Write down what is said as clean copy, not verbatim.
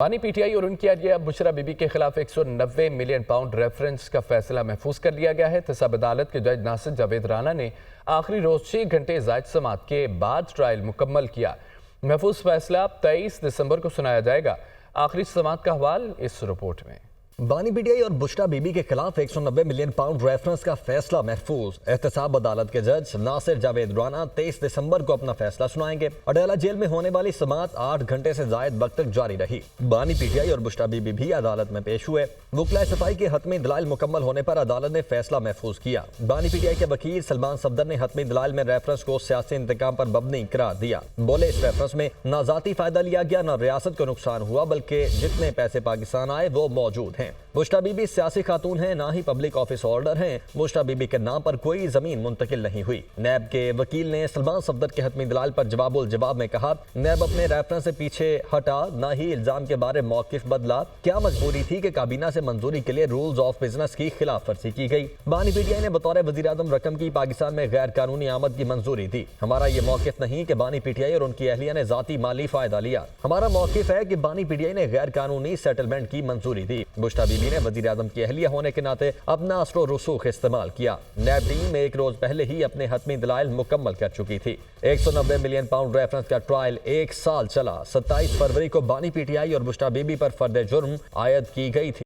बानी पीटीआई और उनकी अहलिया बुशरा बीबी के खिलाफ 190 मिलियन पाउंड रेफरेंस का फैसला महफूज कर लिया गया है। तसाब अदालत के जज नासिर जावेद राना ने आखिरी रोज 6 घंटे जायद समाअत के बाद ट्रायल मुकम्मल किया। महफूज फैसला 23 दिसंबर को सुनाया जाएगा। आखिरी समाअत का हवाल इस रिपोर्ट में। बानी पीटीआई और बुशरा बीबी के खिलाफ 190 मिलियन पाउंड रेफरेंस का फैसला महफूज। एहतसाब अदालत के जज नासिर जावेद राना 23 दिसंबर को अपना फैसला सुनाएंगे। अडयाला जेल में होने वाली समाअत 8 घंटे से जायद वक्त तक जारी रही। बानी पीटीआई और बुशरा बीबी भी अदालत में पेश हुए। वकला सफाई के हतमी दलाइल मुकम्मल होने पर अदालत ने फैसला महफूज किया। बानी पीटीआई के वकील सलमान सफदर ने हतमी दलाइल में रेफरेंस को सियासी इंतकाम पर मबनी करार दिया। बोले, इस रेफरेंस में न जाती फायदा लिया गया न रियासत को नुकसान हुआ, बल्कि जितने पैसे पाकिस्तान आए वो मौजूद हैं। बुशरा बीबी सियासी खातून हैं, ना ही पब्लिक ऑफिस होल्डर हैं। बुशरा बीबी के नाम पर कोई जमीन मुंतकिल नहीं हुई। नैब के वकील ने सलमान सफदर के हतमी दलाल पर जवाब में कहा, नैब अपने रेफरेंस से पीछे हटा, ना ही इल्जाम के बारे मौकिफ बदला। क्या मजबूरी थी कि काबीना से मंजूरी के लिए रूल्स ऑफ बिजनेस की खिलाफ वर्जी की गई। बानी पीटीआई ने बतौर वज़ीर-ए-आज़म रकम की पाकिस्तान में गैर कानूनी आमद की मंजूरी दी। हमारा ये मौकिफ नहीं कि बानी पीटीआई और उनकी अहलिया ने जाती माली फायदा लिया। हमारा मौकिफ है कि बानी पीटीआई ने गैर कानूनी सेटलमेंट की मंजूरी दी। बुशरा बीबी ने वज़ीर-ए-आज़म की अहलिया होने के नाते अपना असरो रसूख इस्तेमाल किया। नैब टीम एक रोज पहले ही अपने हतमी दलाइल मुकम्मल कर चुकी थी। 190 मिलियन पाउंड रेफरेंस का ट्रायल 1 साल चला। 27 फरवरी को बानी पीटीआई और बुशरा बीबी पर फर्द जुर्म आयद की गई थी।